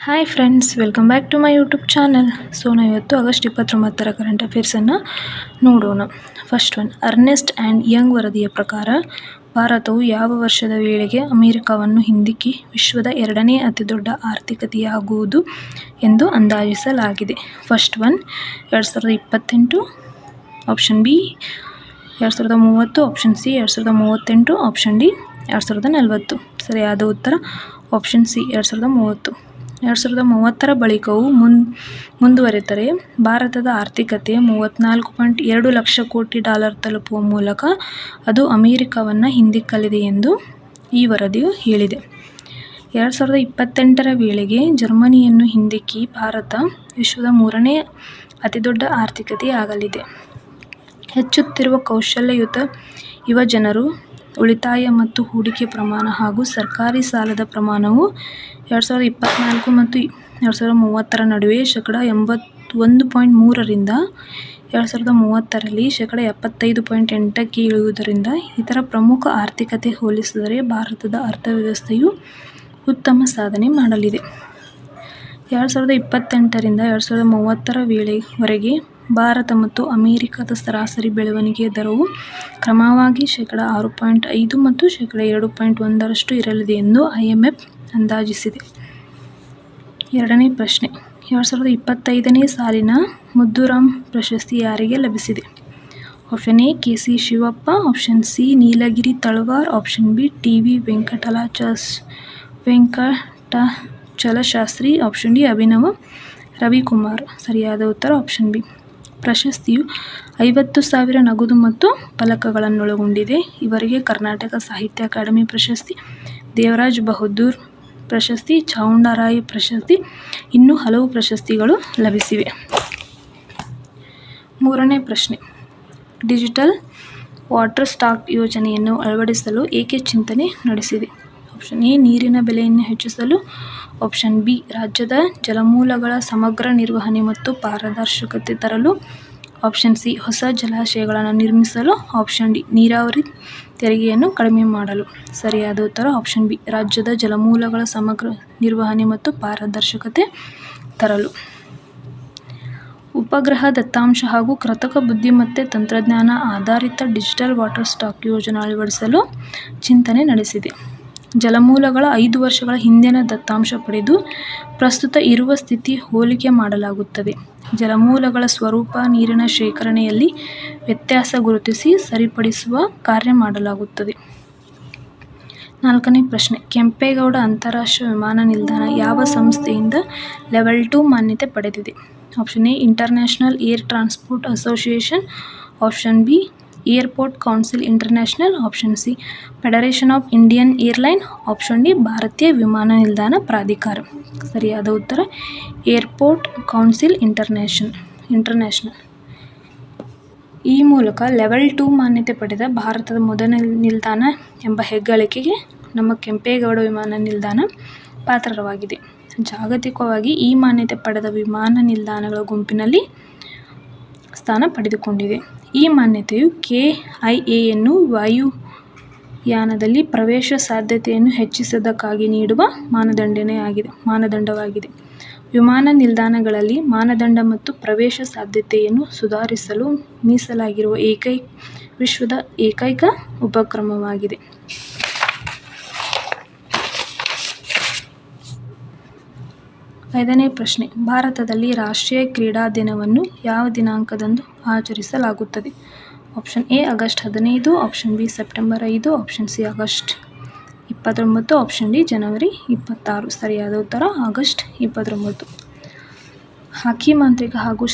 Hi friends, welcome back to my YouTube channel. ನಾವು ಇವತ್ತು August 29 current ಅಫೇರ್ಸನ್ನು ನೋಡೋಣ. First one, Ernst and Young ವರದಿಯ ಪ್ರಕಾರ ಭಾರತವು ಯಾವ ವರ್ಷದ ವೇಳೆಗೆ ಅಮೆರಿಕವನ್ನು ಹಿಂದಿಕ್ಕಿ ವಿಶ್ವದ 2ನೇ ಅತಿದೊಡ್ಡ ಆರ್ಥಿಕತೆಯಾಗುವುದು ಎಂದು ಅಂದಾಜಿಸಲಾಗಿದೆ? First one 2028, option B 2030, option C 2038, option D 2040. ಸರಿಯಾದ ಉತ್ತರ ಆಪ್ಷನ್ ಸಿ 2030. 2030 ಬಳಿಕವೂ ಮುಂದುವರೆದರೆ ಭಾರತದ ಆರ್ಥಿಕತೆ $34.2 ಲಕ್ಷ ಕೋಟಿ ತಲುಪುವ ಮೂಲಕ ಅದು ಅಮೆರಿಕವನ್ನು ಹಿಂದಿಕ್ಕಲಿದೆ ಎಂದು ಈ ವರದಿಯು ಹೇಳಿದೆ. 2028 ವೇಳೆಗೆ ಜರ್ಮನಿಯನ್ನು ಹಿಂದಿಕ್ಕಿ ಭಾರತ ವಿಶ್ವದ 3ನೇ ಅತಿದೊಡ್ಡ ಆರ್ಥಿಕತೆಯಾಗಲಿದೆ. ಹೆಚ್ಚುತ್ತಿರುವ ಕೌಶಲ್ಯಯುತ ಯುವಜನರು, ಉಳಿತಾಯ ಮತ್ತು ಹೂಡಿಕೆ ಪ್ರಮಾಣ ಹಾಗೂ ಸರ್ಕಾರಿ ಸಾಲದ ಪ್ರಮಾಣವು 2024 ಮತ್ತು 2030 ನಡುವೆ ಶೇಕಡಾ 81.3ರಿಂದ 2030ರಲ್ಲಿ ಶೇಕಡಾ 75.8ಕ್ಕೆ ಇಳಿಯುವುದರಿಂದ ಇತರ ಪ್ರಮುಖ ಆರ್ಥಿಕತೆ ಹೋಲಿಸಿದರೆ ಭಾರತದ ಅರ್ಥವ್ಯವಸ್ಥೆಯು ಉತ್ತಮ ಸಾಧನೆ ಮಾಡಲಿದೆ. 2028ರಿಂದ 2030 ವರೆಗೆ ಭಾರತ ಮತ್ತು ಅಮೆರಿಕದ ಸರಾಸರಿ ಬೆಳವಣಿಗೆ ದರವು ಕ್ರಮವಾಗಿ ಶೇಕಡಾ 6.5 ಮತ್ತು ಶೇಕಡಾ 2.1ರಷ್ಟು ಇರಲಿದೆ ಎಂದು IMF ಅಂದಾಜಿಸಿದೆ. ಎರಡನೇ ಪ್ರಶ್ನೆ, 2025ನೇ ಸಾಲಿನ ಮುದ್ದುರಾಮ್ ಪ್ರಶಸ್ತಿ ಯಾರಿಗೆ ಲಭಿಸಿದೆ? Option A K. C. Shivappa, option C Nilagiri Talawar, option B T. V. Venkatachalashastri, option D Abhinava Ravikumar. ಸರಿಯಾದ ಉತ್ತರ ಆಪ್ಷನ್ ಬಿ. ಪ್ರಶಸ್ತಿಯು 50,000 ನಗದು ಮತ್ತು ಫಲಕಗಳನ್ನೊಳಗೊಂಡಿದೆ. ಇವರಿಗೆ ಕರ್ನಾಟಕ ಸಾಹಿತ್ಯ ಅಕಾಡೆಮಿ ಪ್ರಶಸ್ತಿ, ದೇವರಾಜ್ ಬಹದ್ದೂರ್ ಪ್ರಶಸ್ತಿ, ಚಾವುಂಡರಾಯ ಪ್ರಶಸ್ತಿ, ಇನ್ನೂ ಹಲವು ಪ್ರಶಸ್ತಿಗಳು ಲಭಿಸಿವೆ. ಮೂರನೇ ಪ್ರಶ್ನೆ, ಡಿಜಿಟಲ್ ವಾಟರ್ ಸ್ಟಾಕ್ ಯೋಜನೆಯನ್ನು ಅಳವಡಿಸಲು ಏಕೆ ಚಿಂತನೆ ನಡೆಸಿದೆ? ಆಪ್ಷನ್ ಎ ನೀರಿನ ಬೆಲೆಯನ್ನು ಹೆಚ್ಚಿಸಲು, ಆಪ್ಷನ್ ಬಿ ರಾಜ್ಯದ ಜಲಮೂಲಗಳ ಸಮಗ್ರ ನಿರ್ವಹಣೆ ಮತ್ತು ಪಾರದರ್ಶಕತೆ ತರಲು, ಆಪ್ಷನ್ ಸಿ ಹೊಸ ಜಲಾಶಯಗಳನ್ನು ನಿರ್ಮಿಸಲು, ಆಪ್ಷನ್ ಡಿ ನೀರಾವರಿ ತೆರಿಗೆಯನ್ನು ಕಡಿಮೆ ಮಾಡಲು. ಸರಿಯಾದ ಉತ್ತರ ಆಪ್ಷನ್ ಬಿ ರಾಜ್ಯದ ಜಲಮೂಲಗಳ ಸಮಗ್ರ ನಿರ್ವಹಣೆ ಮತ್ತು ಪಾರದರ್ಶಕತೆ ತರಲು. ಉಪಗ್ರಹ ದತ್ತಾಂಶ ಹಾಗೂ ಕೃತಕ ಬುದ್ಧಿಮತ್ತೆ ತಂತ್ರಜ್ಞಾನ ಆಧಾರಿತ ಡಿಜಿಟಲ್ ವಾಟರ್ ಸ್ಟಾಕ್ ಯೋಜನೆ ಅಳವಡಿಸಲು ಚಿಂತನೆ ನಡೆಸಿದೆ. ಜಲಮೂಲಗಳ 5 ವರ್ಷಗಳ ಹಿಂದಿನ ದತ್ತಾಂಶ ಪಡೆದು ಪ್ರಸ್ತುತ ಇರುವ ಸ್ಥಿತಿ ಹೋಲಿಕೆ ಮಾಡಲಾಗುತ್ತದೆ. ಜಲಮೂಲಗಳ ಸ್ವರೂಪ, ನೀರಿನ ಶೇಖರಣೆಯಲ್ಲಿ ವ್ಯತ್ಯಾಸ ಗುರುತಿಸಿ ಸರಿಪಡಿಸುವ ಕಾರ್ಯ ಮಾಡಲಾಗುತ್ತದೆ. ನಾಲ್ಕನೇ ಪ್ರಶ್ನೆ, ಕೆಂಪೇಗೌಡ ಅಂತಾರಾಷ್ಟ್ರೀಯ ವಿಮಾನ ನಿಲ್ದಾಣ ಯಾವ ಸಂಸ್ಥೆಯಿಂದ ಲೆವೆಲ್ 2 ಮಾನ್ಯತೆ ಪಡೆದಿದೆ? Option A international air transport association, option B airport council international, option C federation of Indian airline, option D ಭಾರತೀಯ ವಿಮಾನ ನಿಲ್ದಾಣ ಪ್ರಾಧಿಕಾರ. ಸರಿಯಾದ ಉತ್ತರ ಏರ್ಪೋರ್ಟ್ ಕೌನ್ಸಿಲ್ ಇಂಟರ್ನ್ಯಾಷನಲ್. ಈ ಮೂಲಕ ಲೆವೆಲ್ 2 ಮಾನ್ಯತೆ ಪಡೆದ ಭಾರತದ ಮೊದಲ ನಿಲ್ದಾಣ ಎಂಬ ಹೆಗ್ಗಳಿಕೆಗೆ ನಮ್ಮ ಕೆಂಪೇಗೌಡ ವಿಮಾನ ನಿಲ್ದಾಣ ಪಾತ್ರವಾಗಿದೆ. ಜಾಗತಿಕವಾಗಿ ಈ ಮಾನ್ಯತೆ ಪಡೆದ ವಿಮಾನ ನಿಲ್ದಾಣಗಳ ಗುಂಪಿನಲ್ಲಿ ಸ್ಥಾನ ಪಡೆದುಕೊಂಡಿದೆ. ಈ ಮಾನ್ಯತೆಯು KIAಯನ್ನು ವಾಯುಯಾನದಲ್ಲಿ ಪ್ರವೇಶ ಸಾಧ್ಯತೆಯನ್ನು ಹೆಚ್ಚಿಸುವುದಕ್ಕಾಗಿ ನೀಡುವ ಮಾನದಂಡವಾಗಿದೆ. ವಿಮಾನ ನಿಲ್ದಾಣಗಳಲ್ಲಿ ಮಾನದಂಡ ಮತ್ತು ಪ್ರವೇಶ ಸಾಧ್ಯತೆಯನ್ನು ಸುಧಾರಿಸಲು ಮೀಸಲಾಗಿರುವ ವಿಶ್ವದ ಏಕೈಕ ಉಪಕ್ರಮವಾಗಿದೆ. ಐದನೇ ಪ್ರಶ್ನೆ, ಭಾರತದಲ್ಲಿ ರಾಷ್ಟ್ರೀಯ ಕ್ರೀಡಾ ದಿನವನ್ನು ಯಾವ ದಿನಾಂಕದಂದು ಆಚರಿಸಲಾಗುತ್ತದೆ? Option A August 15, option B September 5, option C August 29, option D ಜನವರಿ 26. ಸರಿಯಾದ ಉತ್ತರ ಆಗಸ್ಟ್ 29. ಹಾಕಿ ಮಾಂತ್ರಿಕ ಹಾಗೂ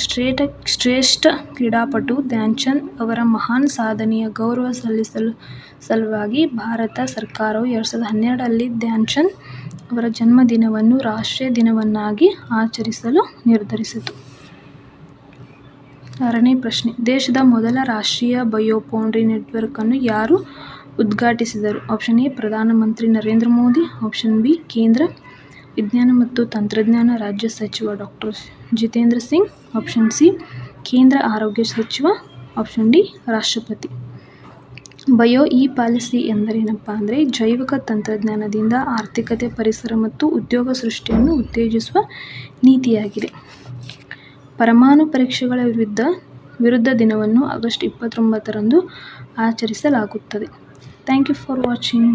ಶ್ರೇಷ್ಠ ಕ್ರೀಡಾಪಟು ಧ್ಯಾನ್ ಚಂದ್ ಅವರ ಮಹಾನ್ ಸಾಧನೆಯ ಗೌರವ ಸಲ್ಲಿಸಲುವಾಗಿ ಭಾರತ ಸರ್ಕಾರವು 2012ರಲ್ಲಿ ಧ್ಯಾನ್ ಚಂದ್ ಅವರ ಜನ್ಮದಿನವನ್ನು ರಾಷ್ಟ್ರೀಯ ದಿನವನ್ನಾಗಿ ಆಚರಿಸಲು ನಿರ್ಧರಿಸಿತು. ಆರನೇ ಪ್ರಶ್ನೆ, ದೇಶದ ಮೊದಲ ರಾಷ್ಟ್ರೀಯ ಬಯೋಫೌಂಡ್ರಿ ನೆಟ್ವರ್ಕ್ ಅನ್ನು ಯಾರು ಉದ್ಘಾಟಿಸಿದರು? ಆಪ್ಷನ್ ಎ ಪ್ರಧಾನಮಂತ್ರಿ ನರೇಂದ್ರ ಮೋದಿ, ಆಪ್ಷನ್ ಬಿ ಕೇಂದ್ರ ವಿಜ್ಞಾನ ಮತ್ತು ತಂತ್ರಜ್ಞಾನ ರಾಜ್ಯ ಸಚಿವ ಡಾ. ಜಿತೇಂದ್ರ ಸಿಂಗ್, ಆಪ್ಷನ್ ಸಿ ಕೇಂದ್ರ ಆರೋಗ್ಯ ಸಚಿವ, ಆಪ್ಷನ್ ಡಿ ರಾಷ್ಟ್ರಪತಿ. ಬಯೋ ಇ ಪಾಲಿಸಿ ಎಂದರೇನಪ್ಪ ಅಂದರೆ ಜೈವಿಕ ತಂತ್ರಜ್ಞಾನದಿಂದ ಆರ್ಥಿಕತೆ, ಪರಿಸರ ಮತ್ತು ಉದ್ಯೋಗ ಸೃಷ್ಟಿಯನ್ನು ಉತ್ತೇಜಿಸುವ ನೀತಿಯಾಗಿದೆ. ಪರಮಾಣು ಪರೀಕ್ಷೆಗಳ ವಿರುದ್ಧ ದಿನವನ್ನು ಆಗಸ್ಟ್ 29ರಂದು ಆಚರಿಸಲಾಗುತ್ತದೆ. Thank you for watching.